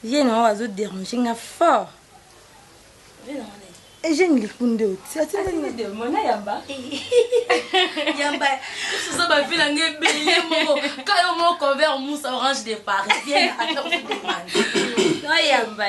Viens, on va se déranger fort. Et j'ai une kunde aussi. Tu as une de mon yamba. Yamba, tout ça va faire un belé mon. Quand on convert mousse orange de Paris, viens attends vous demande. Non yamba.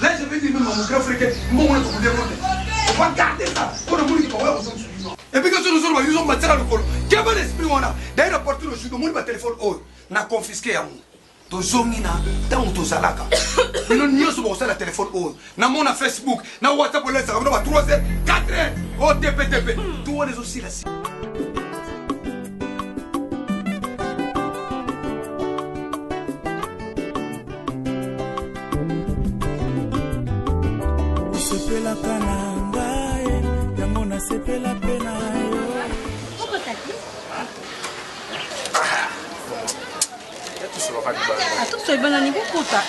Là, je vais dire même à mon grand frère que mon on va garder ça. On a voulu qu'on va aux hommes. Et puis quand nous sommes, ils ont battu le col. Quel bon esprit on a. D'ailleurs, porté le judo, mon téléphone, n'a confisqué à moi. Tozomina, tant que tozalaka. Mais nous n'y sommes pas le téléphone, n'a mon Facebook, n'a WhatsApp, ça va 3 heures, 4 heures. Oh, TP. Tout on est aussi là. La kananga, yamona sepe la pena. Pourquoi t'as dit? Tout ce bon niveau pour ta.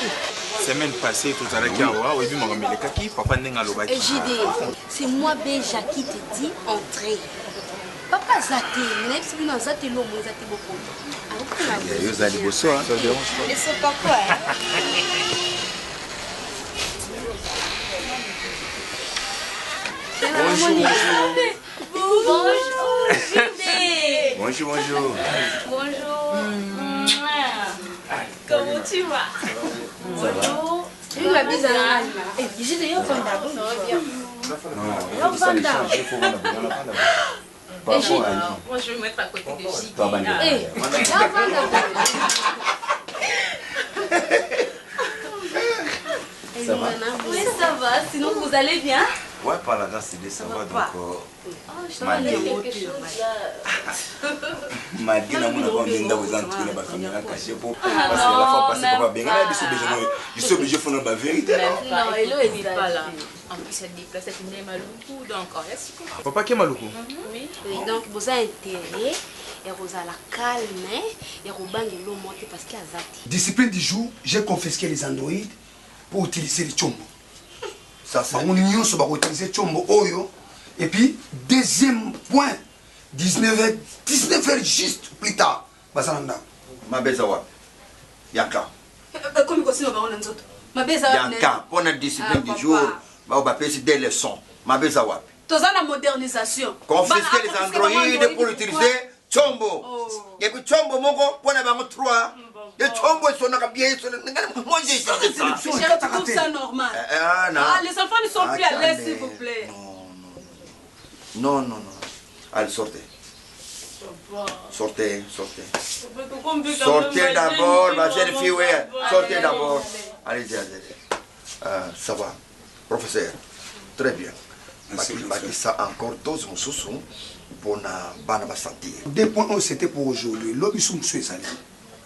Semaine passée, tout à l'heure, oui, papa n'a pas dit. C'est moi, Béja, qui te dit entrer. Papa Zate, mais si vous n'avez pas Zate, l'homme, vous êtes beaucoup. Vous allez bosser, ça dérange pas. Mais c'est pas quoi. Bonjour. Comment tu vas? Bonjour. Tu la bise à la j'ai d'ailleurs fait d'abord. Moi je vais me mettre à côté de J. Ça va? Oui, ça va. Sinon, vous allez bien? Ouais, par la grâce de ça va donc. Je dois dire quelque chose là. Madina, mon avant de vous entrer dans la caméra cachée pour. Parce que la fois passée, papa bien. Je suis obligé de faire la vérité. Non, Hello n'est pas là. En plus, elle déplace, elle est maloukou. Donc, papa qui est maloukou? Oui. Donc, vous avez intérêt. Et vous avez la calme. Et vous avez l'eau montée parce qu'il y a Zati. Discipline du jour, j'ai confisqué les androïdes pour utiliser les chombo. Ça fait on union sur utiliser chombo oyo. Et puis deuxième point 19h juste plus tard basalanda mabeza wapi yaka comme aussi on a nzoto mabeza yaka pour la discipline du jour ba on va passer des leçons mabeza wapi toza la modernisation confisquer les androïdes pour utiliser chombo et puis chombo moko pour na bango 3 et chombo sona ka bien sona moi j'ai ça c'est normal les enfants ne sont plus à l'aise s'il vous plaît. Non. Allez, sortez. Sortez d'abord, ma jeune fille, oui. Sortez d'abord. Allez-y. Ça va. Professeur, très bien. Ça encore 12 moussousous pour na bana sentir. 2.1 c'était pour aujourd'hui. L'obisson suis salé.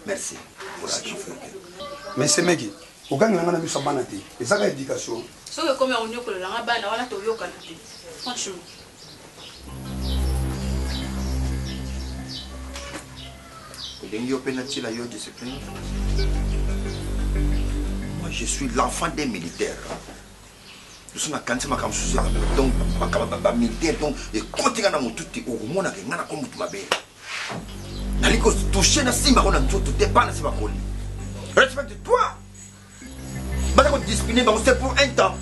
Merci pour la chauffeur. Mais c'est Meggy. Au gang on a vu sa banati. Et ça l'éducation. Ce que comme on dit que la bana on a toyo kanati. Franchement. Dengue au penalty la yo discipline. moi je suis l'enfant des militaires. Je suis donc militaire donc et quand on a mon tout au monde que ngana comme tu m'appelles. Naliko toucher na simba on a tout t'es pas na simba koli. Respecte-toi. Bah on discipliné donc c'est pour un temps.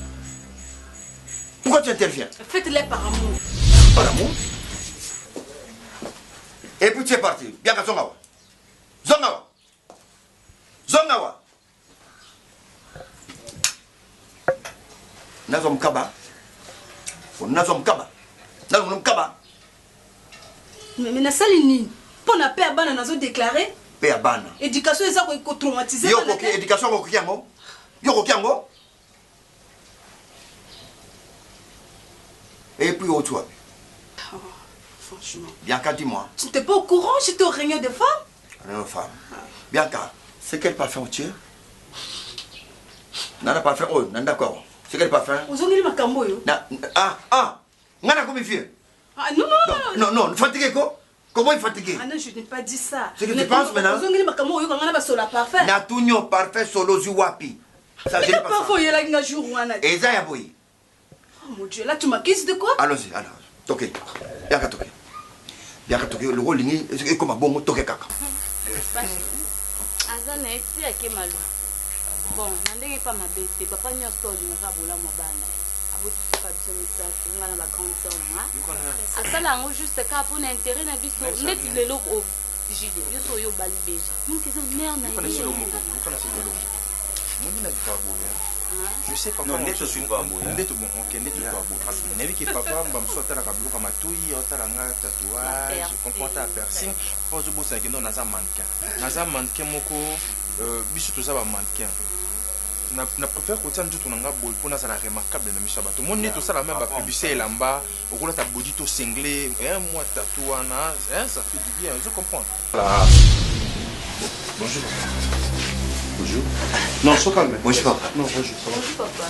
Pourquoi tu interviens? Faites-les par amour. Par amour? Et puis tu es parti. Bien qu'à Zongawa. Zongawa. Zongawa. Nazom Kaba. Nazom Kaba. Nazom Kaba. Mais Nassalini, pour la paix à Bana, nous avons déclaré. Paix à Bana. Éducation, ça va traumatiser. Yo, éducation, au Kiango. Yo, au Kiango. Et puis, au toi. Franchement. Bianca, dis-moi. Tu n'étais pas au courant, j'étais au réunion de femmes. Réunion de femmes. Bianca, c'est quel parfum tu es? Nana parfum, oh, nana d'accord. C'est quel parfum? Vous avez ma cambo. Nana comme il fait. Ah non, non, non. Non, fatigué quoi? Comment il est fatigué? Ah non, je n'ai pas dit ça. C'est que tu penses maintenant? Vous avez ma cambo, vous avez ma parfum. Na tunyo parfait solo zuwapi. Ça j'ai pas parfum, il y a là un jour ou un autre. Et ça y a boy. Oh mon Dieu, là tu m'accuses de quoi? Allons-y, alors. Toqué. Bianca toqué. Bianca toqué, le rôle est comme un bon mot toqué kaka. Azana eti akemalo. Bon, nandenge pas ma bête, papa n'y a pas de ma raboula ma bana. Aboti pas de son message, on a la grande sœur là. Asala ngo juste ka pour intérêt na biso, net le lo au JD. Yo so yo bali beja. Nous qui sommes mère na. Je sais papa on est sur bambo. On est bon, OK, on est sur bambo. Nevi que papa mbam sota la kabulu kama tuyi otala nga tatouage, comporter à piercing, pose bossa que non naza mannequin. Naza mannequin moko biso to za ba mannequin. Na préfère que tu aies tout un bol pour ça la remarquable na misabato. Mon nez tout ça la même ba publicité là-bas, au cours de ta body to cinglé, un mois tatouana, ça fait du bien, je comprends. Bonjour. Bonjour. Non, sois calme. Bonjour papa. Non, bonjour. Ça va? Bonjour papa.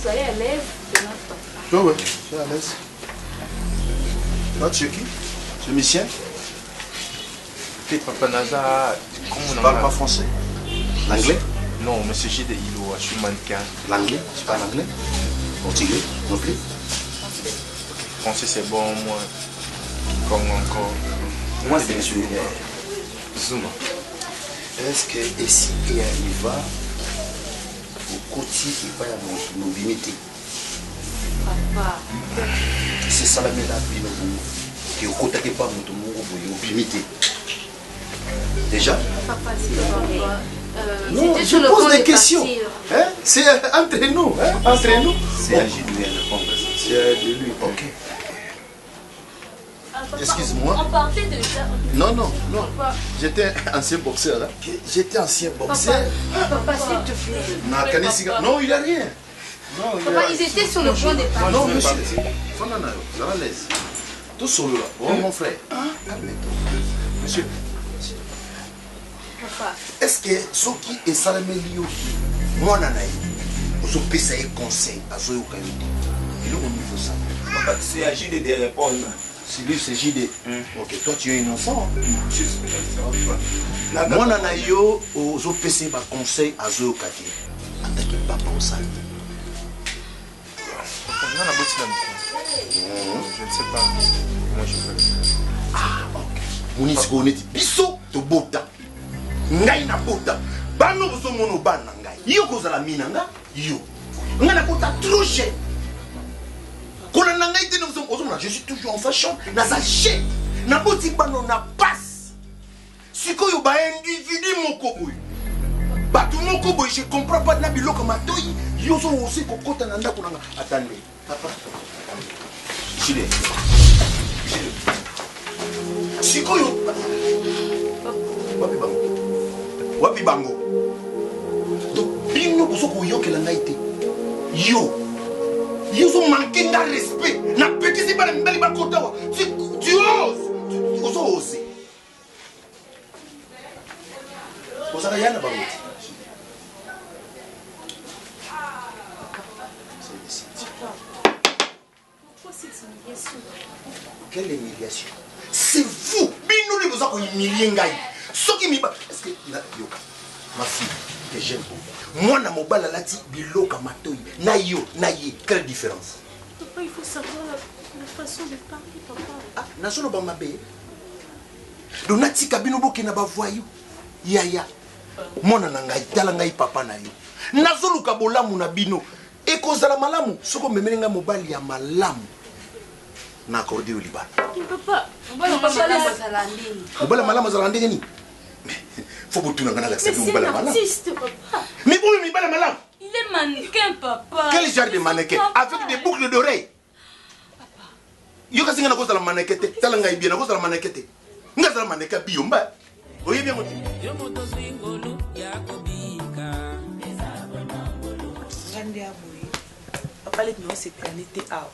Soyez à l'aise de notre papa. Ouais, sois à l'aise. Là, tu es qui? Tu es Michien? Papa Naza, comment on parle pas français? L'anglais? Non, mais c'est de Ilo, je suis mannequin. L'anglais? Tu parles anglais? Portugais? Non plus? Français c'est bon, moi. Comme encore. Moi c'est monsieur Zuma. Est-ce que ici il y a au côté il va y avoir nos limites? Papa. C'est ça la médaille qui au côté qui pas mon limité. Déjà? Papa, c'est papa. Non, je pose des questions. Hein? C'est entre nous. Hein? Entre nous. C'est agi de lui à répondre. C'est de lui. Ok. Excuse-moi. On partait déjà. Non, non, non. J'étais ancien boxeur. Hein? J'étais ancien boxeur. Papa, s'il te plaît. Non, il n'y a rien. Non, papa, ils étaient sur le point de partir. Non, monsieur. Vous avez l'aise. Tout solo là. Oh, mon frère. Monsieur. Papa. Est-ce que ceux qui est salamélio, moi, nanaï, vous avez un conseil à ceux qui ont niveau ça? Papa, c'est à JD de répondre. C'est lui, c'est JD. Ok, toi tu es innocent. Moi, nanaï, vous avez un conseil à ceux qui ont en tant que papa au salon. Je ne sais pas comment je peux le faire. Ah, ok. Monisco, on est dit, biso, to bota. Ngai na bota. Bano bozo mono ban na ngai. Yo kozala minanga, yo. Ngai na bota trop cher. Kola na ngai te no bozo je suis toujours en fashion. Na za cher. Na boti bano na passe. Sikoyo ba individu moko boy. Batu moko boy, je comprends pas na biloko matoyi. Yo so aussi kokota na ndako nanga. Attendez. Papa. Chile. Sikoyo. Wapi bango. Donc, bino boso ko yokela ngai te. Yo so manquer de respect. Na petit si bana mbeli ba kota wa. Tu oses. Tu oses. Osaka yana bango. Pourquoi cette humiliation? Quelle humiliation? C'est vous. Bino li boso ko humilier ngai. soki miba est-ce que yoka ma fille que j'aime beaucoup moi na mobala lati biloka matoi na yo na ye quelle différence? Papa, il faut savoir la façon de parler, papa. Ah, nazono ba mabe donc natika bino bokena bavoyu yaya mona na ngai tala ngai papa na yo nazoluka bolamu na bino ekozala malamu soko memeli ngai mobali ya malamu na accordé au Liban. Papa, mobala malamu azala ndenge nini? Faut que tu n'en aies accepté mais c'est un artiste, papa. Mais pour lui, mobala malamu. Il est mannequin, papa. Quel genre de mannequin? Avec des boucles d'oreilles. Papa. Yo kasi ngana kozala mannequin te, tala ngai bien na kozala mannequin te. Ngazala mannequin biomba. Oye bien moto. Yo moto zingolu yakobika. Ngande aboyi. Papa let no se planete aw.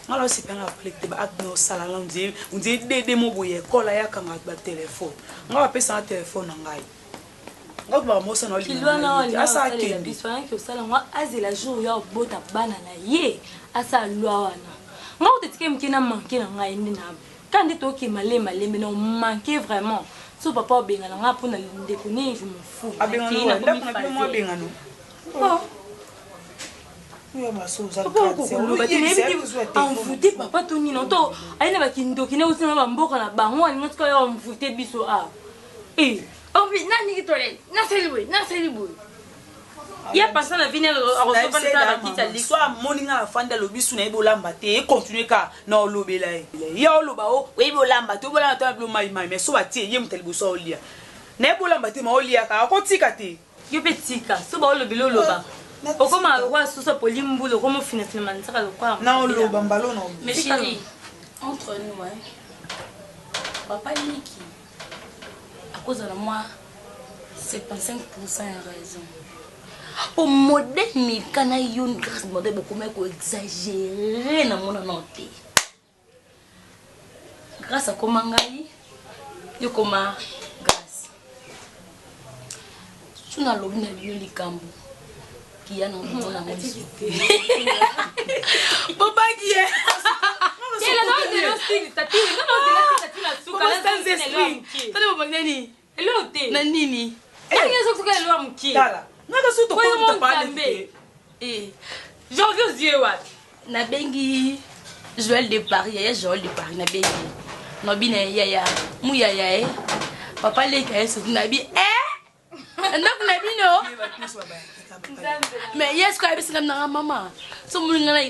Ngalo se panga plekte ba akno sala la unzi dede mo boye kola ya kanga ba téléphone. Ngaba pesa téléphone ngai. Ngaba moso na oli. Asa kendi. Bisoya ke sala ngwa azela jour ya bota bana na ye. Asa lwa wana. Ngao tetike mkina manke na ngai ndi na. Kandi to ki malema lembe na manke vraiment. So papa obengana nga pona ndeko ne je me fous. Abengana na mo abengana. Oh. Envoûté papa Tony non to aina bakindo kine usina bamboka na bango ani ngotsika ya envoûté biso a eh obi nani kitole na selibwe ya pasa na vine arosopa na bakita li so moninga na fanda lobisu na ebolamba te e continuer ka na olobela ya oloba o ebolamba te obolamba to ablo mai mais so batie ye mutalibo so olia na ebolamba te ma olia ka akotika te yo petika so ba olobelo loba okoma wa susa polimbulo comme finalement ça le quoi non le bambalo non mais chérie entre nous hein papa Niki à cause de moi 75% raison au modèle mikana yon grâce modèle beaucoup mais ko exagérer na mona noté grâce à komangai yo koma grâce tuna lobina bio likambo qui a non mon amour papa qui est elle a non de style tati non de suka la sans esprit tani mo magnani elote na nini ngi suka lo amki tala ngaka suto ko to parler janvier aux yeux wat na bengi Joël de Paris ya Joël de Paris na bengi no bina ya mu ya papa le ka yesu na bi donc na bino mais yes ko abisi na mama so mulingana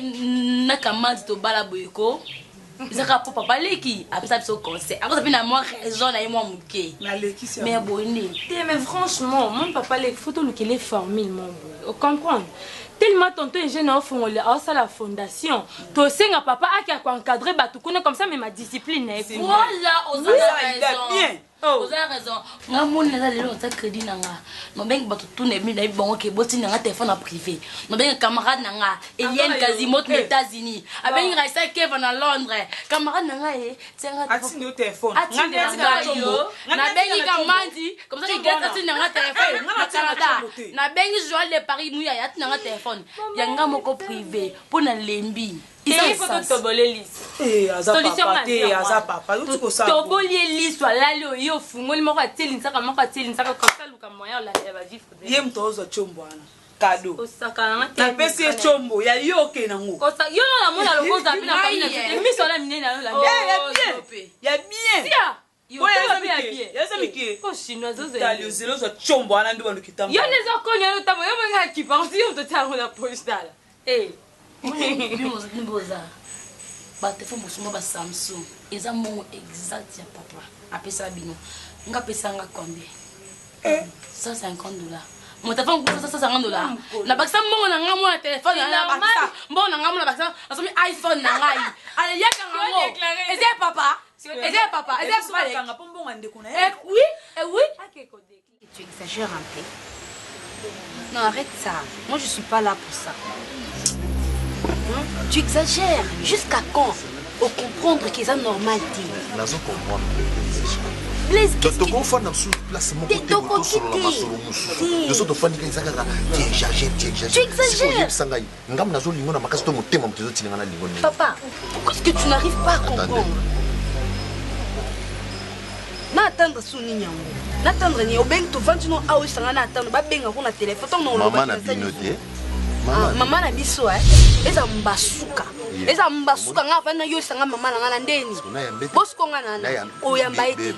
na kamadi to bala boyeko izaka papa leki abisa biso conseil ako sapina moi raison na moi muke na leki c'est mais bonné mais franchement mon papa les photos le qu'il est formé mon vous comprendre tellement tonton ingénieur font la fondation to senga papa a qui encadrer batukuna comme ça mais ma discipline voilà aux raison vous avez raison nga mona na lelo ta crédit nanga no bengi batu tune mi na bongo ke boti nanga téléphone privé no bengi camarade nanga Eliane Kazimot aux États-Unis abengi raisa Kevin à Londres camarade nanga tianga atindi téléphone na bengi kamandi comme ça il gagne atindi nanga téléphone na Canada na bengi Joël de Paris muya ya nanga téléphone yanga moko privé pona lembi il faut que toboler liste aza papa tobolie liste alalo yo fungoli moko ateli nsaka comme ça luka moyen la va vivre ye mtozo chombo ana cadeau osaka na pesi chombo ya yoke nango kosa yo na mona lokoza bina kaina te miso la minene na la ya bien ya bien ko chinois zo talio zelo zo chombo ana ndo bandu kitambo yo les okonya yo tamo yo manga ki parti yo to tango la poche dala Boza batéléphone bosuma ba Samsung eza mo exact ya papa apesa bino nga pesa nga combien $150 mon téléphone coûte $150 na bakisa mbongo na nga mo na téléphone na bakisa mbongo na nga mo na bakisa asomi iPhone na ngai ale yaka ngo eza papa kanga pombo ngande kuna oui tu exagères un peu. Non, arrête ça. Moi, je suis pas là pour ça. Tu exagères. Jusqu'à quand? Au comprendre qu'ils ont normal. Nazo comprendre. Blaise, qu'est-ce que tu fais dans ce place mon côté moto sur la masolo musu. De sorte fani kaisa kaka tu exagères. Tu exagères. Sangai. Ngam nazo lingo na makasi to motema mtezo tilinga na lingo. Papa, pourquoi est-ce que tu n'arrives pas à comprendre? Non, attendre suni nyango. N'attendre ni obeng to vendre no awo sanga na attendre ba benga ko na téléphone to no. Maman na binoté. Maman na biso eza mbasuka. Eza mbasuka nga vana yo sanga mama na ngana ndeni. Bosko ngana na. Oyamba eti.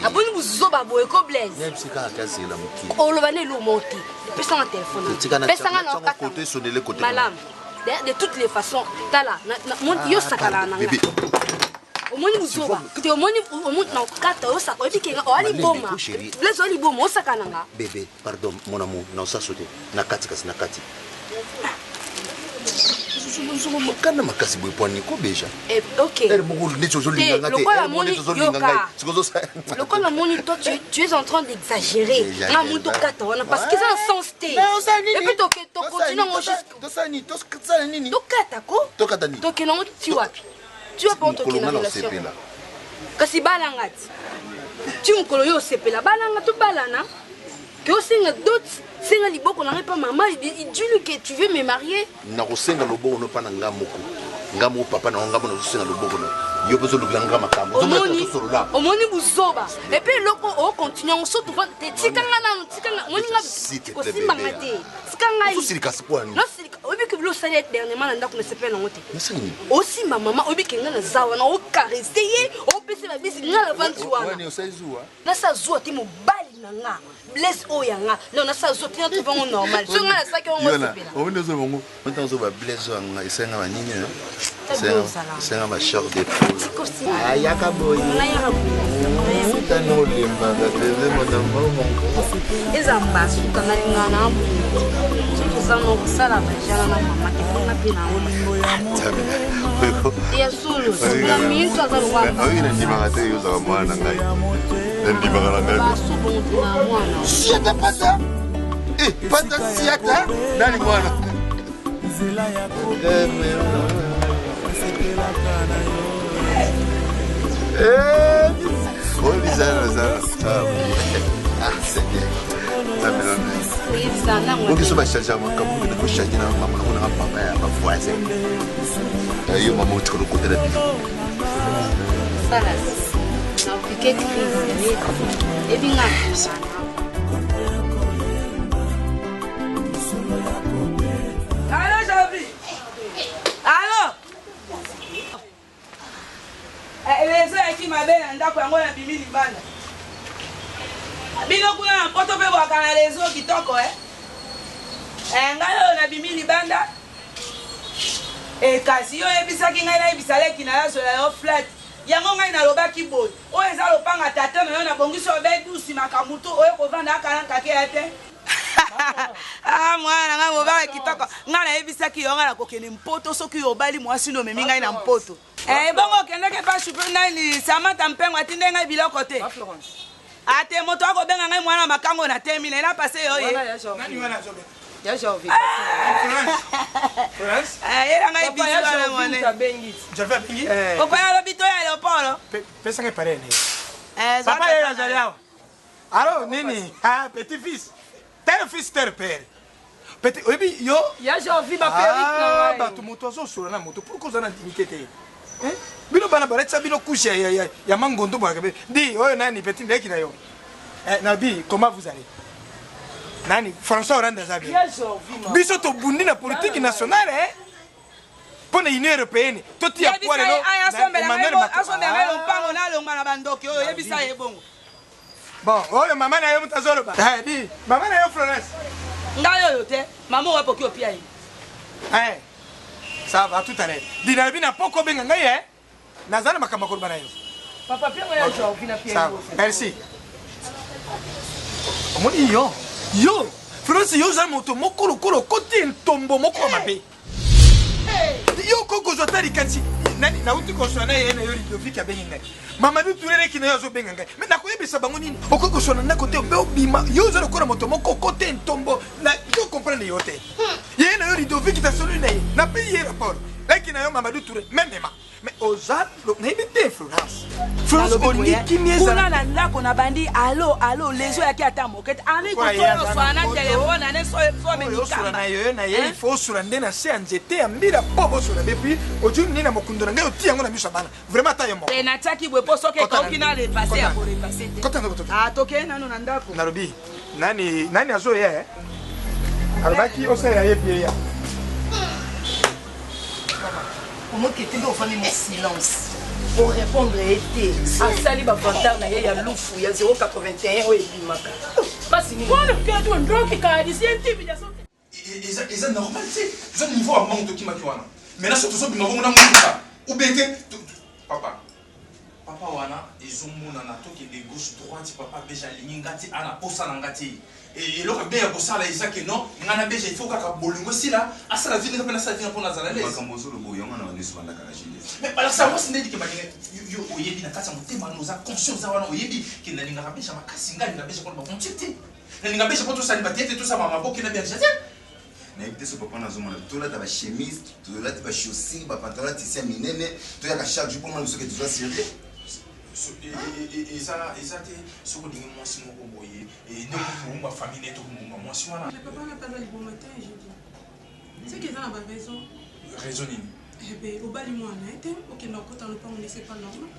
Aboni buzoba boye ko blaze. Nyebisika akazela muki. Olobane lo moti. Pesa na téléphone. Pesa na côté sonner le côté. Madame, de toutes les façons, tala na yo sakala na. Omoni buzoba. Kiti omoni na kata yo sakala bikenga o ali boma. Blaze ali boma o sakala nga. Bébé, pardon mon amour, na sa sauter. Na kati kasi na kati. Kana makasi boy poni ko beja. OK. Lokola moni toi tu es en train d'exagérer. Na muto kata wana parce que ça a sens té. Et puis to continue on juste to sani to kata nini? To kata ko? To kata nini? To kena tu wapi? Tu vas pas to kena relation. Kasi balangati. Tu mukolo yo sepela balanga to balana. Que aussi d'autres c'est liboko na pas maman il dit que tu veux me marier na kosenga loboko no pa na ngamoko ngamo papa na ngamo na kosenga loboko no yo bezo lobanga makambo omoni buzoba et puis loko o continue on saute te tikanga na tikanga moni nga ko simbanga te tikanga yi sirika sponi no sirika obi que lo sale dernièrement na ndako na sepe na ngote aussi ma maman obi que nga na zawa na o caresser o pese ba bisi nga la vantu wana na sa zuwa ti mo bali na nga bless oyanga non na sa zuwa ti na trouver normal so nga na sa ke on mo sepela o ndo zo bongo maintenant zo ba bless oyanga isenga ba nini c'est ma chère de poule ayaka boy futa no lemba ga teze modamba mon eza mbasuka na lingana amu ça non ça la majana na mama te na pina o ya sulu na minto azalwa ayi na ndima te yo za mwana ngai ndima ngala ngai basubo na mwana siata pata pata siata nani mwana zela ya oh bizarre c'est bien donc ça va changer mon comme que faut changer na maman on a papa ya ba voisin yo maman tu le côté de la vie ça là na piqué crise et bien allô Javi allô elezo eki mabe na ndako yango na bimi libanda bino kuna na poto pe bwaka na lezo kitoko ngai oyo na bimi libanda kasi yo yebisaki ngai nayebisaleki na yasola yo flat yango ngai nalobaki boye oyo eza lopanga tata na yo na bongisi obedusi makambo to oyo kovanda akalankake ya te mwana ngai mobala kitoko ngai nayebisaki yo ngai nakokende mpoto soki obali mwasi no omemi ngai na mpoto bongo okendeke pa super nani samata mpengo atinde ngai biloko te ate moto akobenga ngai mwana makango na temile na pase yo ye yela ngai bisoana mwane papa ya lobi to ya leopolo pesa ngai pare ne papa ya azali awa alo nini petit fils tel fils tel père petit oyebi yo ya jovi ba père bato moto azosola na moto pourquoi oza na dignité te bino bana baletisa bino couche ya mangondo bwana kabe di oyo nani petit ndeki na yo nabi comment vous allez nani François Hollande azabi biso to bundi na politique nationale pona union européenne to tia poale no asombe ngai mpango na longa na bandoki oyo yebisa yebongo bon oyo mama na yo mutazolo ba di mama na yo Florence ngai oyo te mama wa poki opia yi ça va tout à l'heure dina bina poko benga ngai nazana makamba ko bana yo papa pia ya jo vina pia merci omoni yo France yo za moto mokolo kote ntombo moko mabe yo koko zotari kanti nani na uti ko sona yena yo Ludovic abenga ngai Mamadou Touré ki na yo zo benga ngai mais na koyebisa bango nini okoko sona na kote obe obima yo za lokora moto moko kote ntombo na yo comprendre yo te yena yo Ludovic ta solo na payer rapport Leki na yo Mamadou Touré même mais ozal lo na ibite Florence kuna na ndako na bandi alo lezo yaki ata mokete ami kotoswana na telefone ane so osula na yo na ye il faut osula nde na se ya nzete ya mbila po bosula depuis oju nini na mokundo na ngai otia yango na miso ya bana vraiment ta yo moko natiaki boye po soki ekauki na repase ya korepase te toke nano na ndako nalobi nani azoya alobaki osala ye pie ya omokete nde ofandi mo silence pour répondre été asali bafantare na ye ya lufu ya 081 oyo ebimaka pasi eza normal te eza niveau ya manque tokimaki wana maintenant so tozobima bongo na motuka ubeke papa wana ezomonana tokende gauche droite papa beja alingi ngati ana posa na ngati eloko ebe ya kosala eza ke non ngai na beja ifo kaka bolingo esila asala vinga mpe nasala vinga mpona azala mais balakisa mwasi nde dike balinga yo oyebi na kati ya motema no oza conscient oza wana oyebi ke nalingaka beja makasi ngai nalinga beja mpona bakontie te nalinga beja mpo tosali batie te tosala maboke na berja te nayebi te so papa nazomona tolata bachemise tolata bachaussure bapantalon tisi ya minene toyaka chaque jour mpona biso ke toza sérieux eza te soki olingi mwasi moko boye nde kokumba famille nete kokumba mwasi wana raison nini obali mwana ete okenda okota lopango nde c'est pas normal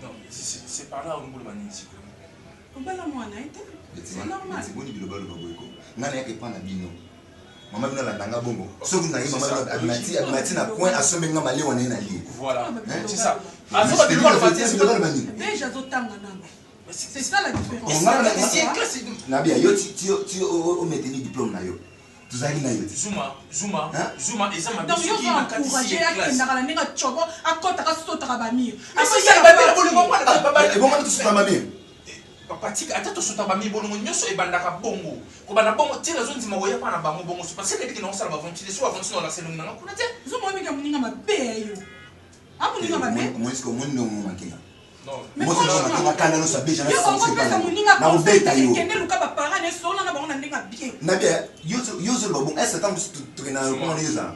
non c'est par là olongoloba nini sikoyo obala mwana ete c'est normal boni bilobaloba boyeko ngai nayaka epa na bino mama bino alandanga bongo soki naye mama abimati na coin asombi nga malewa na ye na lie voilà c'est ça déjà azotanga nano c'est ça la différence nabia yo ti ometeni diplôme na yo tozalaki na yo zuma eza mabiencourage akendaka na ndenge atyobo akotaka sotaka bamire ebongana tosota bamire papatik ata tosota bamire bolongo nyonso ebandaka bongo kobanda bongo ntina ezondima koya mpa na bango bongo so parce que ndenge naosala baventile so baventile olasa elongi nanga kuna te zoma oyebika moninga mabe ya yo amoninga mabe monisiko omoni nde omomakenga makanda no sabeja na moninga kende luka bapara ne sona na bango na ndenge bien nabia yo zoloba bongo est ce temps tokenda lokona yoza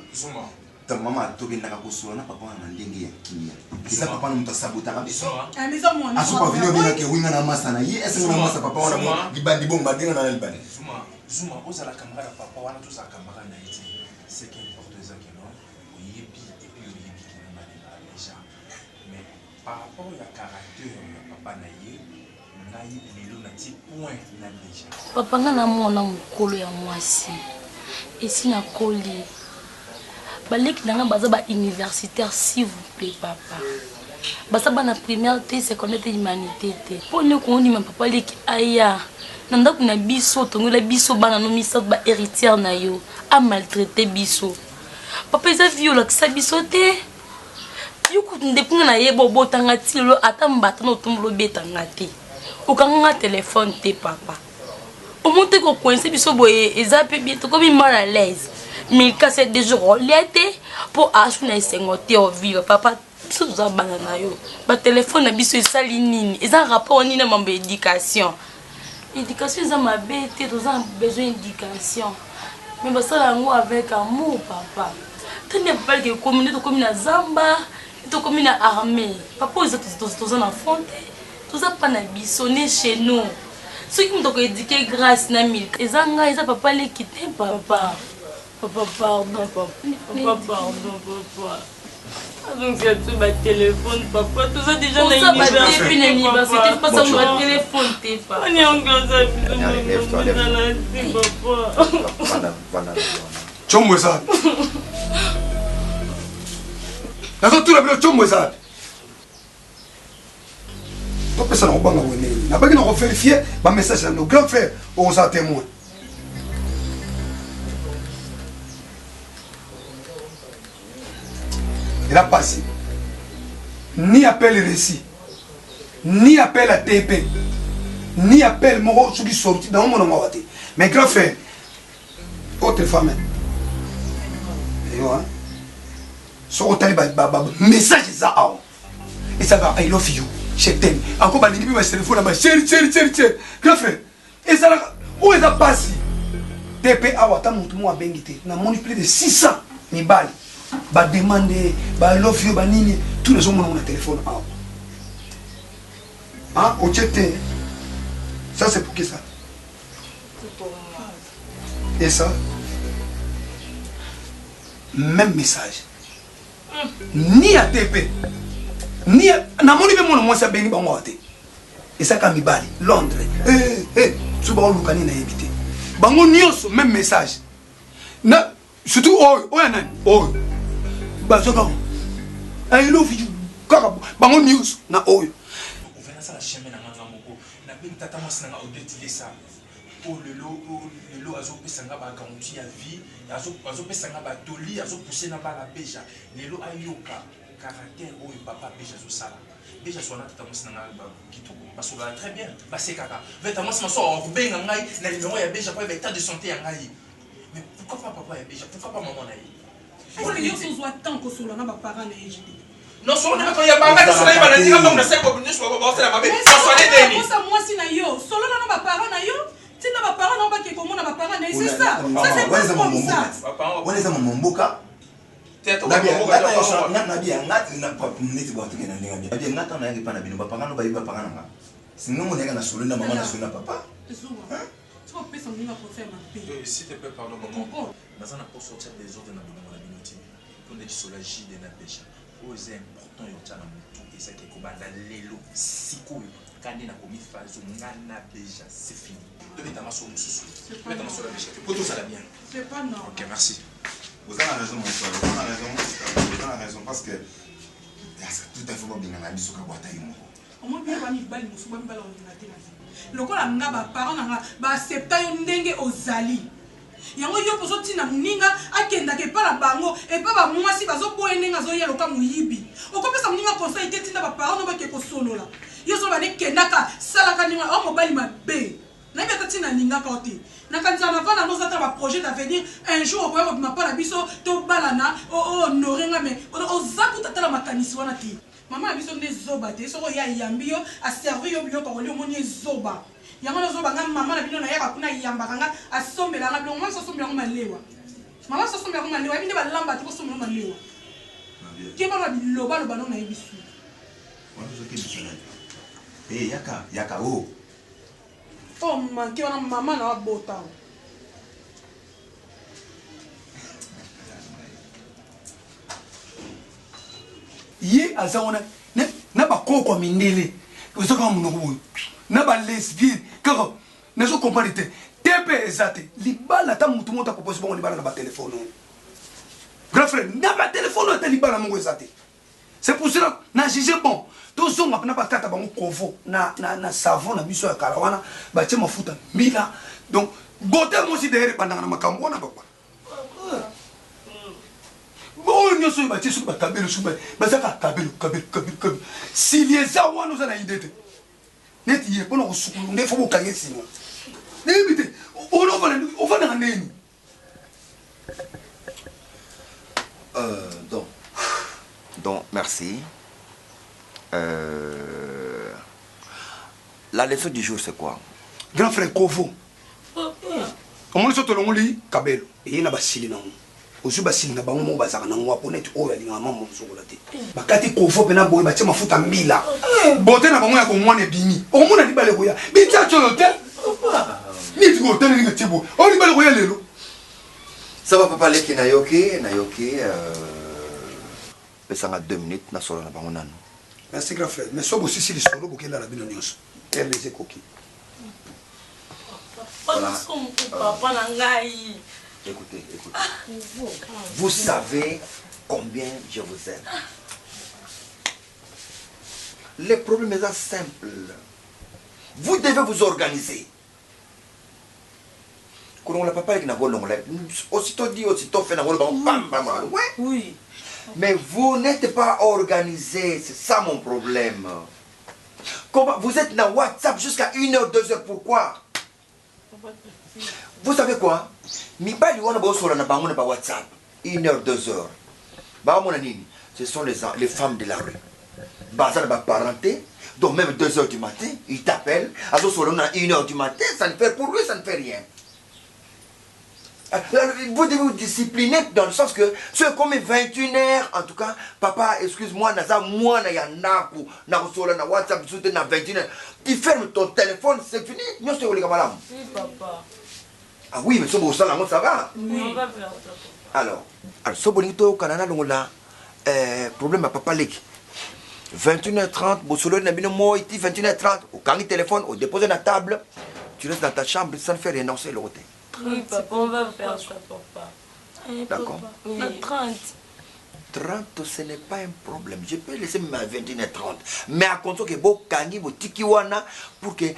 ta mama tokendaka kosola na papa na ndenge ya kimia eza papa na moto asabotaka biso asupa vini obengaki ewinga na masa na ye esenga na masa papa wana libandi bongo badenga na libandi zuma ozalaka nga na papa wana tozalaka mbaka na ye te ce qui importe ezaki no oyebi epi oyebi kena nalinga deja mais par rapport ya caractère ya papa na ye ngai lelo nati point na deja papa nga namona mokolo ya mwasi esi nakoli baleki nanga baza ba-universitaire s'il vous plaît papa baza bana primaire te secondaire te humanité te mpo nde kondima papa leki aya na ndako na biso tongola biso bana no misato bahéritière na yo amaltraité biso papa eza vi olakisa biso te yo kutu ndepunga na ye bobotanga ti lelo ata mbata na otombola obetanga te okanganga telefone te papa omonte kokoinse biso boye eza mpe bien tokomi mal à l'aise mais quand c'est des jours l'été pour acheter un sengoteur vivre papa biso toza bana na yo ba téléphone na biso esali nini eza rapport nini na mambo éducation eza mabe te toza besoin d'éducation mais basala yango avec amour papa tene papa ke komine to komina zamba to komina armée papa toza na fond toza pa na biso ne chez nous ce qui me doit éduquer grâce na mille eza nga eza papa lekite papa. Papa, pardon, papa. Papa, pardon, papa. Donc, c'est tout ma téléphone, papa. Tout ça, déjà, on a une université. Pas ça, mon téléphone, t'es pas. On est encore ça. Papa. Chomwe ça. Nazo tout la bilo chomwe ça. Papa, ça n'a pas de n'a pas de vérifier. Ma message à nos grands frères, on s'en témoin. Il a passé. Ni appel récit, ni appel à TP, ni appel moro qui sorti dans mon nom. Mais grand frère, autre femme. Et ouais. So message ça. Et ça va, I love you. Je t'aime. Encore bah l'ennemi va se téléphone là, chérie. Grand frère. Et ça là, où est ça passé? TP awata mutu mo abengité. Na moni plus de 600 ni bali. Ba demander, ba love you, ba nini, tous les hommes ont un téléphone. Hein, au Tchété. Ça, c'est pour qui ça? C'est pour moi. Et ça? Même message. Ni à TP. Ni à. Namoni be mon moi ça beni bango ate. Et ça ka mibali Londres. Suba olukani na ebité. Bango nyonso même message. Na surtout oya nani? Bazoka. I love you. Kaka bango news na oyo. On va na la chemin na nganga moko. Na be tata mwasi na odetile ça. Oh le lot azo pesanga ba garantie ya vie, azo pesanga ba toli, azo pousser na ba la beja. Le lot ayoka caractère o papa beja zo sala. Beja so na tata mwasi na ba kitoko. Parce que très bien. Ba c'est kaka. Veta mwasi maso o benga ngai na numéro ya beja pour état de santé ya ngai. Mais pourquoi pas papa ya beja? Pourquoi pas maman na ye? Pour les gens soit tant que solo na ba parents na ye. Non, solo na ko ya ba ngati solo ya ba na tika comme na seko bunyo so ba ba ma be. So le deni. Ça moi si na yo, solo na ba parents na yo. Si na ba parents na ba ke comment na ba parents na c'est ça. Ça c'est pas comme ça. On est à mon mboka. Tete na bien ngati na pas neti ba tukena ndinga bien. Bien ngata na yaki pana bino ba parents ba yiba parents nga. Sinon on est na solo na maman na solo na papa. Tu vas payer son numéro pour faire ma paix. S'il te plaît, pardon, maman. Dans un apport sortir des ordres dans la minute. On est sur la J de la pêche. C'est important, il y a tout et ça qui est comme dans l'élo. Si quoi, quand il y a commis phase, on a déjà, c'est fini. Tu mets ta main sur le sous. Tu mets ta main sur la pêche. Pour tout ça, la bien. C'est pas normal. Ok, merci. Vous avez raison, mon frère. Vous avez raison. Vous avez raison parce que tout à fait bien dans la vie sur la boîte à imo. Au moins, bien, on y va, il faut pas l'ordinateur. Le coup, on a ba parents, on a accepté une dengue aux ali. Yango yo poso tina muninga akenda ke pala bango et pa ba mwasi bazo boyenga zo yelo ka muyibi. Okopesa muninga conseil te tina ba parents no ba ke ko solola. Yo so ba ne kendaka sala ka ninga o mobali mabe. Na beta tina ninga ka oti. Na kanza na vana no zata ba projet d'avenir un jour ko ma pala biso to balana o norenga me o zaku tata la makanisi wana ti. Mama biso ne zoba te so ya yambi yo a servir yo biloko ko le moni zoba. Yango na zoba nga mama na bino na yaka kuna yambaka nga asombela nga biloko mama sosombela ngo malewa. Mama sosombela ngo malewa ebinde balamba te ko sombela ngo malewa. Ke ba ba biloba loba no na yebisu. Wana zo ke bisana. Yaka o. Oh man, ke wana mama na bota. Ye azana na ba koko mindele. Uzaka munoko. Na ba lesbienne kaka na so comparité TP ezate libala ta mutu mota ko posi bongo libala na ba téléphone grand frère na ba téléphone ta libala mongo ezate c'est pour cela na jugé bon to zonga na ba tata bango kovo na savon na biso ya karawana ba tie mafuta mila donc bote mo si derrière pendant na makambo na papa bon nyoso ba tie su ba tabelo su ba zaka tabelo kabelo si lieza wana za na idete. Donc, merci. La leçon du jour, c'est quoi? Grand frère Kovo. Comment est-ce que tu lis Kabelo? Et il y a basili non. Ozu basili na bango mo bazaka na ngwa ponet o ya linga mama nzokola te. Bakati Kovo pena boye batie mafuta mbila. Bote na bango ya ko mwana bimi. O mona libale ko ya. Bitsa cholo te. Ni tu ko tele ni tibo. O libale ko ya lelo. Ça va papa leki na yoke pesanga 2 minutes na solo na bango nanu. Merci grand frère. Mais so bo sisi li solo bo kela la bino nyonso. RDC koki. Voilà. Écoutez. Vous savez combien je vous aime. Le problème est simple. Vous devez vous organiser. Quand on n'a pas parlé aussitôt dit, aussitôt fait, oui. Mais vous n'êtes pas organisé, c'est ça mon problème. Comment vous êtes dans WhatsApp jusqu'à 1h, 2h, pourquoi? Vous savez quoi? Mibali wana bo sola na bango na WhatsApp 1h 2h. Ba mona nini? Ce sont les femmes de la rue. Bazar ba parenté, donc même 2h du matin, ils t'appellent, azo sola na 1h du matin, ça ne fait pour lui, ça ne fait rien. Vous devez vous discipliner dans le sens que c'est comme 21h, en tout cas, papa, excuse-moi, moi, na WhatsApp, na 21h. Tu fermes ton téléphone, c'est fini. Oui, papa. Ah oui, mais ça va. Oui, on va faire ça. Alors, ce bonito, Canada, problème à papa Lek. 21h30, Bossolo n'a bien moi, 21h30, au carnet téléphone, au déposer la table, tu restes dans ta chambre sans faire énoncer le côté. Oui, papa, on va faire ça, papa. D'accord. Oui. 30. 30, ce n'est pas un problème. Je peux laisser même à 21h30. Mais à condition que vous kangi, vous tikiwana, pour que c'est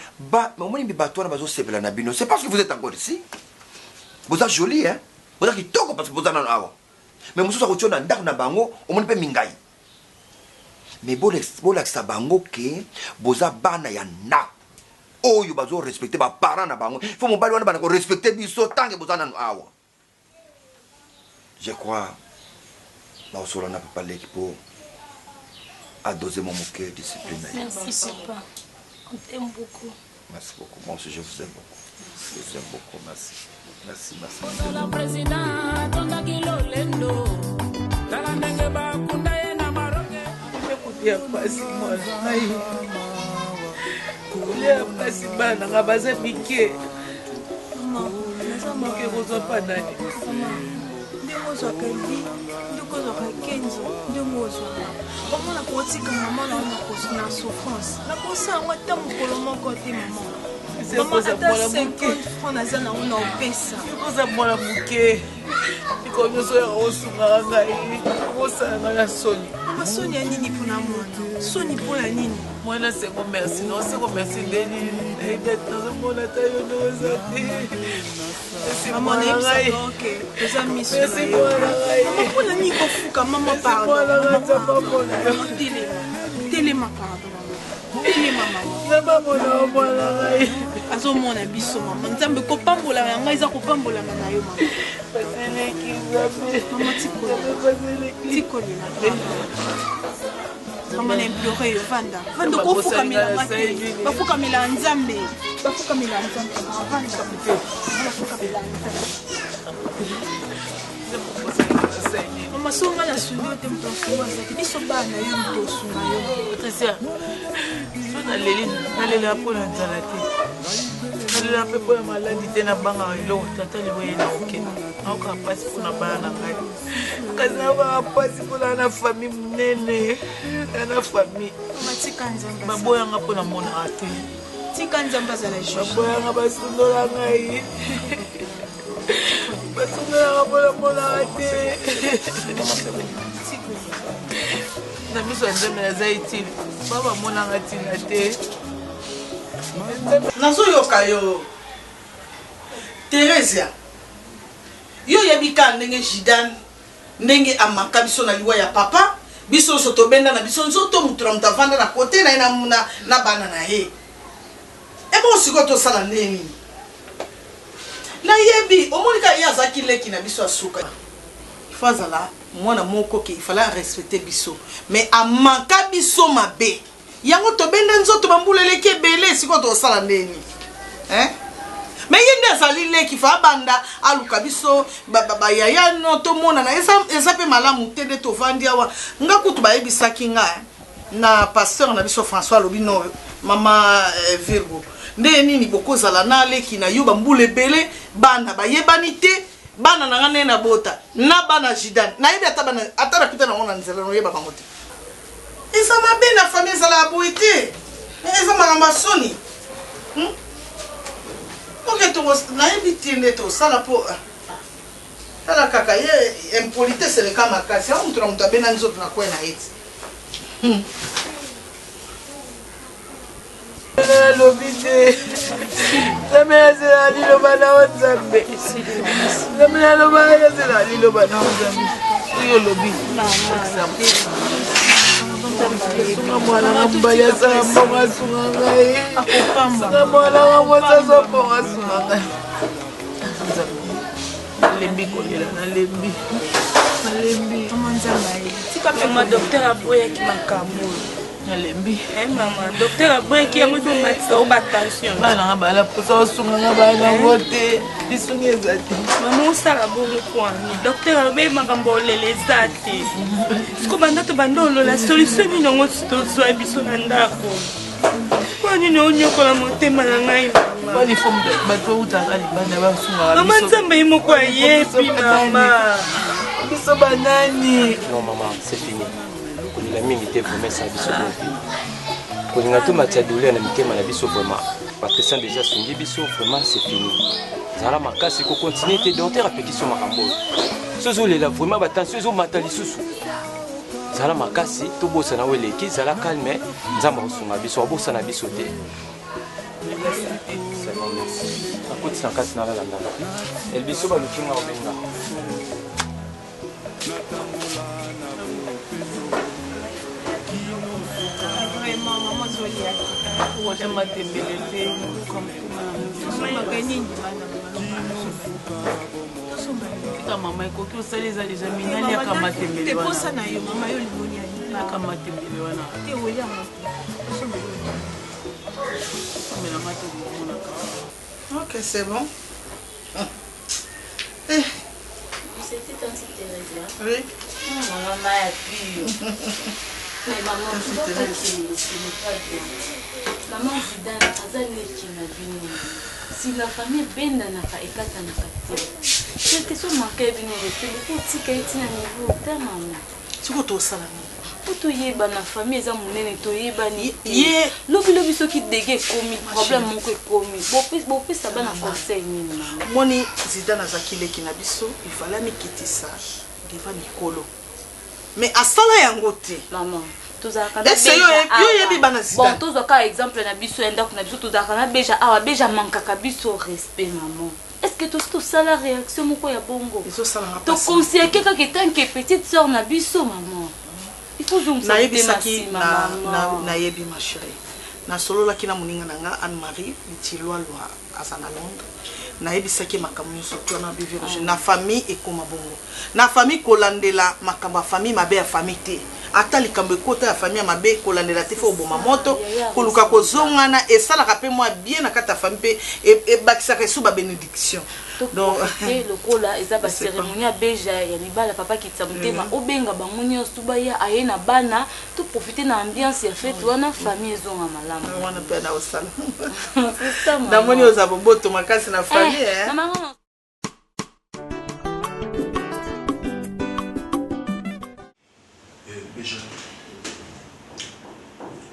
parce que vous êtes encore ici. Vous êtes joli, hein? Vous êtes qui toko parce que vous êtes dans l'awa. Mais vous êtes au na ndak na bango, au monde peut mingai. Mais vous êtes bango que vous êtes bana ya na. Oh, vous êtes respecter vos parents na bango. Il faut mon bali wana respecter biso tant que vous êtes dans l'awa. Je crois. Je n'a pas parlé pour adoser mon cœur discipliné. Merci, papa. On t'aime beaucoup. Merci beaucoup. Moi aussi, je vous aime beaucoup. Je vous aime beaucoup. Merci. Merci, merci. ozwaka ebi ndenge ozwaka kenzi ndenge ozwaka omona kotika mama na na souffrance nakosala yango ata mokolo moko te mama mama ata 50 francs naza nango na opesa oza mwana moke iko nyonso ya osungaka ngai okosala ngai na soni masoni ya nini mpona mwana soni mpona nini mwana sengo merci non sengo merci nde nini nayebeti nazomona ta yo nde oza te mama nayebisaka oke eza miso na yo mama mpona nini kofuka mama pardon telema pardon telema mama mwana ngai azomona biso mama nzambe kopambolaka ya ngai eza kopambolaka na yo mama mama tikolela mama na implore yo vanda vanda kofukamela te bafukamela nzambe bafukamela nzambe vanda bafukamela nzambe mama songa na sungi yo te moto osunga zaki biso bana yo moto osunga yo patricia so nalela mpo na nzala te nalela mpe mpo ya maladi te nabangaka eloko tata liboye na okenda naokaa mpasi mpona bana na ngai kasi nabanga mpasi mpona na famille monene na famille baboyanga mpo na monaka te tika nzambe azala baboyanga basundola ngai basundolaka mpo na monaka te na miso ya nzambe naza etile mpa bamonanga ntina te nazoyoka yo Teresia yo yebika ndenge Jidan ndenge amaka biso na liwa ya papa biso soto benda na biso nzoto mutura mutavanda na kote na na bana na he ebo siko to sala ndeni na yebi omonika yazaki leki na biso asuka fazala mwana moko ke ifala respecter biso mais amaka biso mabe yango to benda nzoto bambuleleki ebele siko to sala ndeni mais yende azali leki fa banda aluka biso bayaya no tomona na eza pe malamu te nde tovandi awa nga kutu bayebisaki nga na pasteur na biso François Lobino mama Virgo nde nini bokozala na leki na yo bambula ebele bana bayebani te bana na nga na bota na bana Jidan nayebi ata nakita nango na nzela noyeba bango te eza mabe na famille ezala ya boye te eza makambo ya soni oke nayebi ti nde tosala mpo tala kaka ye impolitesse eleka makasi yango moto na moto abenda nzoto na kwe na ye ti nalobi te nzambe nazela liloba na o nzambe nzambe naloba nazela liloba na o nzambe oyo olobi sunga mwana nga mobali asala mbongo asunga ngai sunga mwana nga mwasi azwa mbongo asunga ngai nalembi kolela nalembi tika mpenga docteur aboyaki makambo Nalembi. Maman, docteur a besoin qu'il y ait une attention. Bana bala posa sunga bana wote. Bisungi ezati. Maman sala bongo kwani. Docteur a besoin makambo lele zati. Siko banda to bandolo la solution ni nongo to so biso na ndako. Kwani no nyokola motema na ngai. Bani fombe bato utaka libanda ba sunga. Mama nzambe imoko yepi mama. Biso banani. Non maman, c'est fini. La mingi te vraiment ça biso bonne. Pour nous tout match douleur na mitema na biso vraiment. Parce que ça déjà sungi biso vraiment c'est fini. Zala makasi ko continuer te docteur application makambo. Sozo lela vraiment battension zo matali susu. Zala makasi to bossa na weleki zala calme nzamba osunga biso bossa na biso te. C'est bon merci. Akoti na kasi na la ndanga. El biso ba lukinga obenga. Maman Zolia, on aime ma tembelele, comme maman ekoki osaleza déjà minali ya kamatembele wana. Teposa na yo mama yo liboni ya na kamatembele wana. Te oya mo. Mais la mate mona ka. OK, c'est bon. C'était Tante Thérèse. Oui. Maman a pu. Mais maman, tu vois que ce n'est pas bien. Maman Zidane, Azali qui m'a venu. Si la famille benda n'a pas éclaté n'a pas été. C'est que son marqué est venu rester. Le petit qui a été à niveau, ta maman. Tu vois, tu as salami. Pour te yeba na famille, ils ont mon to yeba ni. Lobi ce qui dégue commis problème mon que commis. Bon plus ça va na conseil ni maman. Moni Zidane azakile kinabiso, il fallait me quitter ça devant Nicolo. Mais à ça là yango te. Maman. Bon, tous cas exemple na biso enda kuna biso tozaka beja awa beja mankaka biso respect maman. Est-ce que tout ça la réaction moko ya bongo? To conseiller quelqu'un qui est que petite sœur na biso maman. Il faut donc ça naibisaki na yebi ma chérie. Na solo la kina muninga nanga Anne-Marie litilwa lwa azana Londres. Naibisaki makambo surtout na bivirage na famille et comme bongo. Na famille kolandela makamba famille mabe ya famille te. Ata likambo ekota ya famille mabe kolandela te fo boma moto koluka kozongana esalaka pe moi bien na kata famille pe e bakisaka sous ba bénédiction. Donc le kola eza ba cérémonie ya beja ya libala papa ki tsamutema obenga bangoni osubaya ayena bana to profiter na ambiance ya fête wana famille ezonga malamu. Wana pe na osala. C'est ça maman. Na moni ozaboboto makasi na famille maman.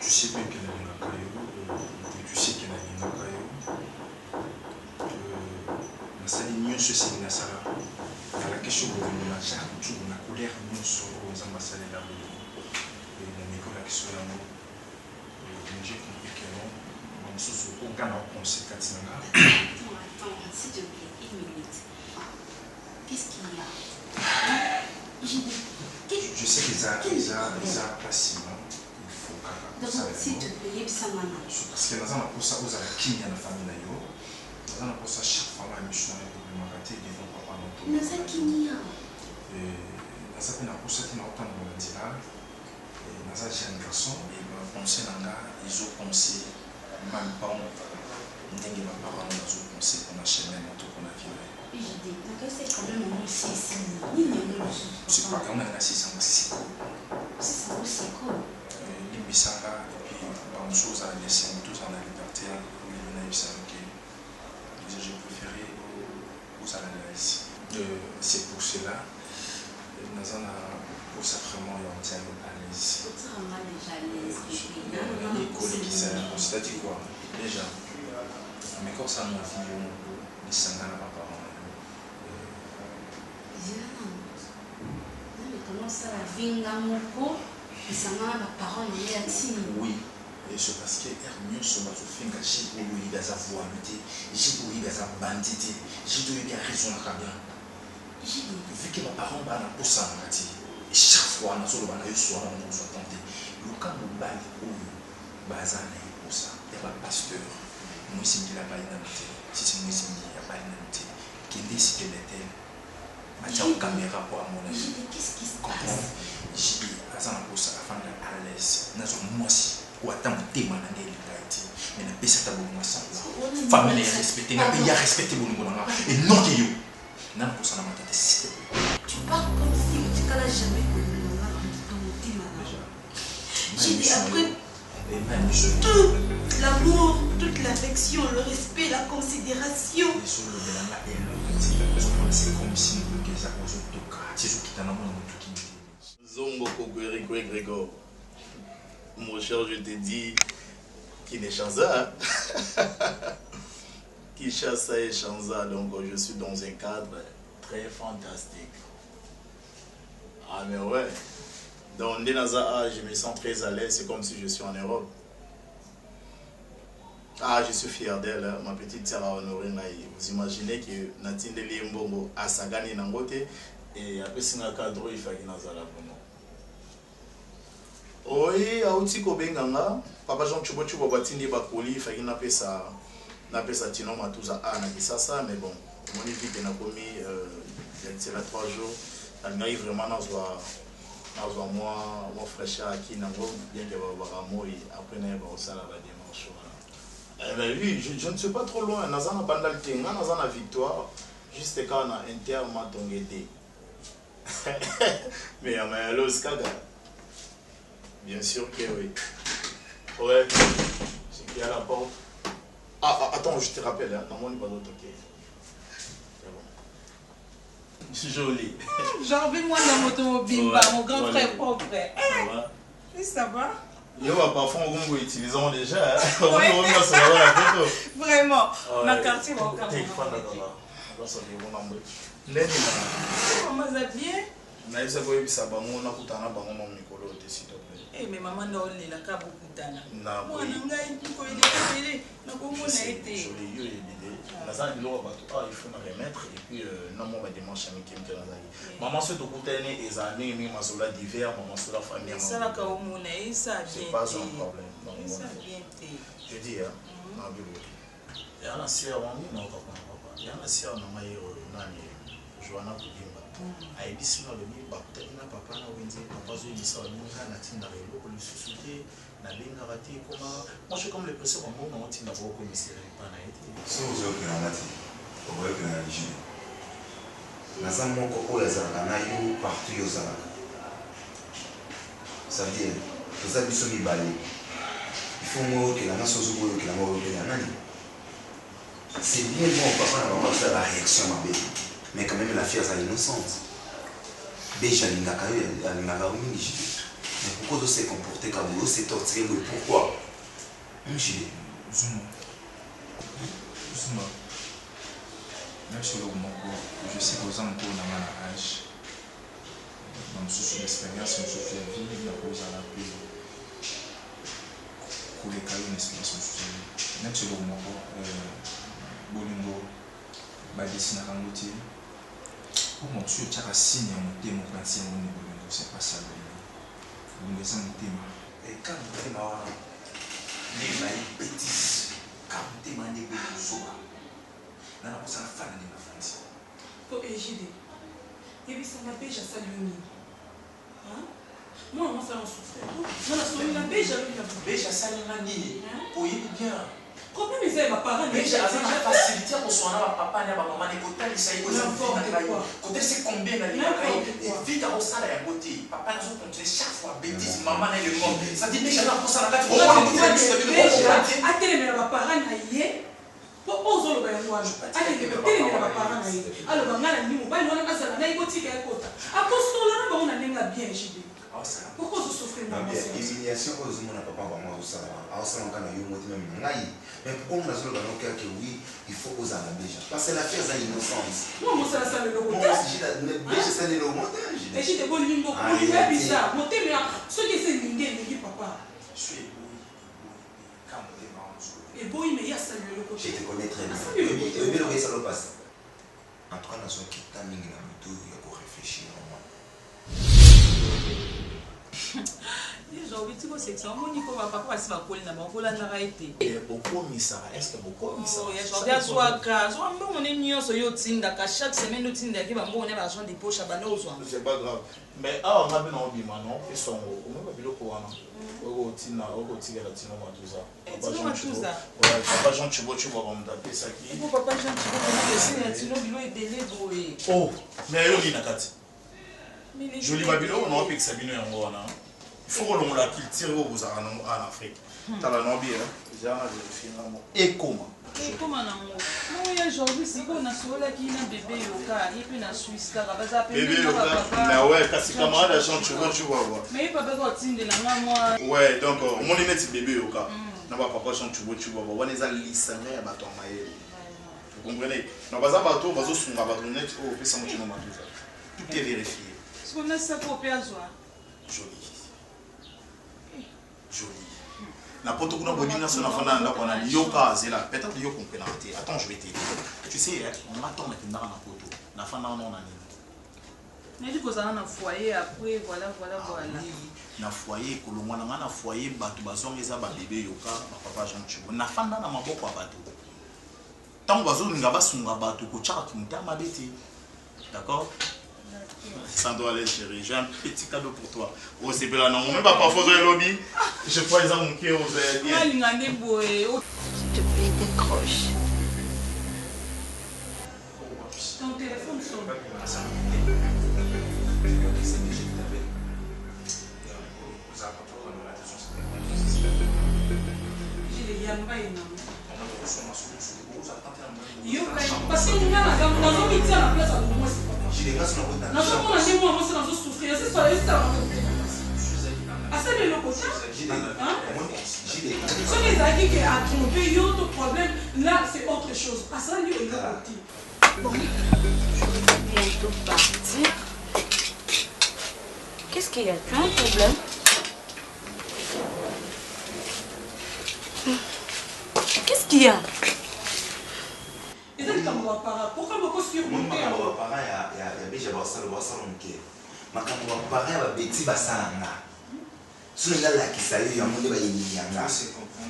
Tu sais bien qu'elle est dans Kayo, tu sais qu'elle est dans Kayo. Nasali nyonso c'est na sala. La question de la charge, la colère nyonso aux ambassades là. Et la Nicolas qui soit là. J'ai compris que non, on se sous aucun conséquence là. Attends, s'il te plaît, une minute. Qu'est-ce qu'il y a? Je sais qu'ils ont passé. Donc, s'il te plaît, ça m'a parce que nous avons ça aux acquis dans la famille. Nous avons ça chaque fois la mission est problématique devant papa notre. Nous avons qui et nous avons pour ça qui n'a autant de dire. Nous avons jeune garçon et pensé là ils ont pensé même pas n'engue ma parole nous ont pensé qu'on a chemin notre qu'on a viré. Je dis donc c'est quand même aussi c'est pas quand même assez sans c'est aussi cool. Bisanga et puis bonne chose à laisser tous en la liberté pour les donner j'ai préféré aux analyses. C'est pour cela nous avons pour ça vraiment on tient à l'aise. C'est-à-dire quoi déjà mais quand ça m'a fait Bisanga n'a pas parlé. Comment ça la vinga moko? Oui, et c'est parce que Hermione se m'a fait que j'ai voulu dans sa voilité, j'ai voulu dans sa bandité, j'ai voulu bien raison à bien. Vu que ma parole va dans pour ça, et chaque fois, on a sur le banc, on a soit tenté. Le cas où on va où bazar pour ça, il y a pas pasteur. Moi, c'est qu'il a pas une amitié. Si c'est moi, c'est qu'il n'y a pas une amitié. Qui est ce qu'elle est-elle? Matière caméra pour mon âge. Qu'est-ce qui se passe? J'ai dit, à ça, on ça à l'aise. Nous sommes moi aussi. Ou attends, mon thème, on a dit, mais la paix, c'est à bon moi ça. Famille est respectée, la paix est respectée, bon moi. Et non, que you. Non, pour ça, on a tête système. Tu parles comme si tu n'as jamais connu ton thème. J'ai dit après. Tout l'amour, toute l'affection, le respect, la considération. Zongo Grégor. Mon cher, je te dis qu'il est Chanza. Qui chasse et Chanza, donc je suis dans un cadre très fantastique. Ah mais ouais. Dans Nenaza, je me sens très à l'aise, c'est comme si je suis en Europe. Ah, je suis fier d'elle, hein. Ma petite sœur a honoré. Vous imaginez que Natine Limbongo a sagani Nangote et après c'est un cadre, il fallait Nazala vraiment. Oui, à outil Kobenganga, Papa Jean Chubo Batindi Bakoli, il fallait n'appeler ça Tino Matouza A, Nagisasa, mais bon, mon équipe n'a commis, c'est là 3 jours, elle arrive vraiment à moi fraîcheur qui n'a pas bien que après n'a pas ça la dimanche. Mais oui, je ne suis pas trop loin. Nazana Bandal Tenga, Nazana Victoire, juste quand on a Inter Matongete. Mais Loskaga. Bien sûr que oui. Ouais, c'est qui à la porte. Ah, attends, je te rappelle, hein. Non, on n'est pas d'autre, ok. C'est joli. J'envie-moi dans l'automobile, mon grand frère, pauvre frère. Oui, ça va? Yo, parfois, on va utiliser déjà. Vraiment. Ma quartier, mon quartier. Comment ça bien? Eh, mais maman n'a pas eu la carte beaucoup d'années. Moi, je n'ai pas eu la il faut me remettre et puis non moi va dimanche avec quelqu'un là. Maman se doit couper les années mais ma sola d'hiver maman sola famille. Ça la kao mona ça bien. C'est pas un problème. Ça bien té. Je dis hein. Na bibo. Ya na sia wangu na papa. Ya na sia na mai nani Joana Kudimba. Ai bisina le mi ba tena papa na wenze papa zo misa wa munga na tinda le ko le susuté na linga rati comment moi je comme le précédent bon on tinda ko commissaire pas na été. So zo kana nati. Oboye kana nji. Naza moko oyo azalaka na yo partout yo ozalaka. Ça veut dire toza biso mibale. Il faut moi que la nation zo boyo que la mort que la nani. C'est bien bon papa na maman faire la réaction ma bébé. Mais quand même la fille est innocente. Déjà l'ingaka yo alingaka mingi. Mais pourquoi de se comporter comme vous c'est torturé mais pourquoi? M'jile. Zuma. Même si je sais que vous avez encore un âge, dans le souci d'expérience, dans le souci de la vie, il y a cause à la paix. Pour les cas, une expérience dans le souci de la vie. Même si vous avez Bolingo, Badesina Rangotier, pour mon Dieu, tu as signé un thème au principe de Bolingo, c'est pas ça. Vous me laissez un thème. Et quand vous thème à les bêtises, quand vous thème à les bêtises, na nakosa nafana nini na France to ejide yebisa na beja saluni moi moi ça en souffre moi la saluni na beja saluna nini oyebi bien problème eza ma parent beja azana facilité pour soigner ba papa na ba maman ne kotali sai ko côté c'est combien na li kai vite au sala ya beauté papa na so continuer chaque fois bêtise maman na le monde ça dit beja na pour ça na kati on atele na ba parent na yé ozolo ba yango wana atenge betelenge na baparent na ye aloba nga na ndimo bali wana azala na ye kotika ye kota akosola na bango na ndenge ya bien jide pourquoi ozosofre humiliation oyo ozomona papa bango azosala aosalaka na yo moti meme na ngai mais pourquoi mona azoloba na okeyake oui il faut ozala beja parce que l'affaire eza innocence moi mosalasala eloko beja esala eloko ejide bolingo kolinga bizarre motema soki ese elingi elingi papa et bon, il me y a salué le côté. Je te connais très bien. Et ça le passe. En tout cas, dans son kit, tu as mis la moto, il y a pour réfléchir. Aujourd'hui, tu vois, c'est ça. On dit qu'on va pas passer ma colle, on va l'arrêter. Beaucoup misa, est-ce que beaucoup misa? Aujourd'hui, à soi, car on est mieux sur YouTube, chaque semaine, nous t'indiquons qu'il va me l'argent des poches à Bano. C'est pas grave. Mais ah, on a bien envie maintenant. Ils sont au même bilo quoi non? Au tina, au tigre la tina matuza. Papa Jean Chibo Chibo va me taper ça qui. Papa Jean Chibo va me laisser un tino bilo et délai boé. Oh, mais yo ni nakati. Joli babilo on a piqué ça bino yango wana. Il faut que l'on la culture au vous en Afrique. T'as la nombie hein. J'ai vérifié non. Et comment? Comment non? Moi aujourd'hui c'est qu'on a sur là qui a bébé yoka et puis na Suisse car baza bébé yoka. Mais ouais, kasi camarade à Jean tu vois voir. Mais papa quand tinde na moi. Ouais, donc mon est petit bébé yoka. Na ba papa Jean tu vois voir. On est à l'isanga ya bato maye. Vous comprenez? Na baza bato bazo sunga bato net au pesa mo tino matuza. Tout est vérifié. Ce qu'on a ça pour persoa. Joli. Joli. N'importe quoi, on a son enfant dans la yoka, c'est là. Peut-être que yoka peut l'arrêter. Attends, je vais t'aider. Tu sais, on attend maintenant dans la photo. La fin d'un an, on a mais du coup, ça a un foyer après, voilà. Dans le foyer, quand on a un foyer, on a un bébé yoka, papa Jean Chibo. Na fin d'un an, on a un bateau. Tant que on a un bateau, on a un bateau. D'accord? Sans doit aller chérie, j'ai un petit cadeau pour toi. Oh c'est bien là, non, même pas parfois dans le lobby. Je crois qu'ils ont manqué aux ailes. S'il te plaît, décroche. Ton téléphone sonne. J'ai les yamba et non. Parce que nous avons dans nos métiers à la place à nous. Non, je prends chez moi, moi, c'est souffrir. C'est ça, c'est ça. Ah, c'est le côté. Ce qui est acquis qui a trompé, il y a autre problème. Là, c'est autre chose. Ah, ça, il y a le côté. Bon, je vais bientôt partir. Qu'est-ce qu'il y a? Tu as un problème? Qu'est-ce qu'il y a? Pourquoi beaucoup sur mon père? Je vais si on a la qui s'allie, il y a un monde qui est là.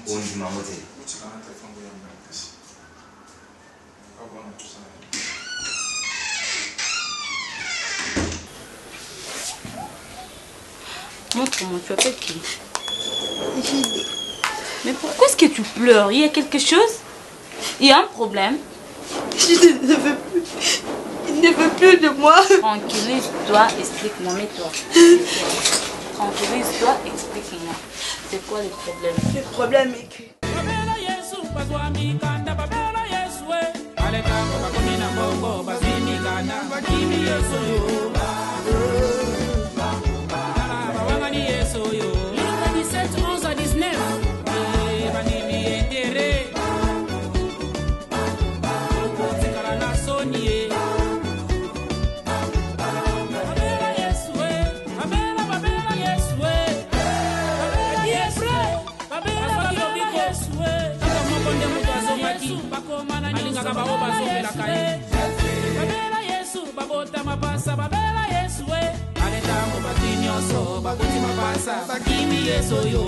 On dit maman. Montre-moi, tu appelles qui? Mais pourquoi est-ce que tu pleures? Il y a quelque chose? Il y a un problème? Je ne veux plus. Il ne veut plus de moi. Tranquillise-toi, explique-moi, mets-toi. Tranquillise-toi, explique-moi. C'est quoi le problème? Le problème est que... Babela Yesu babota mapasa babela Yesu aleta mo batinyo so bakuti mapasa bakimi Yesu yo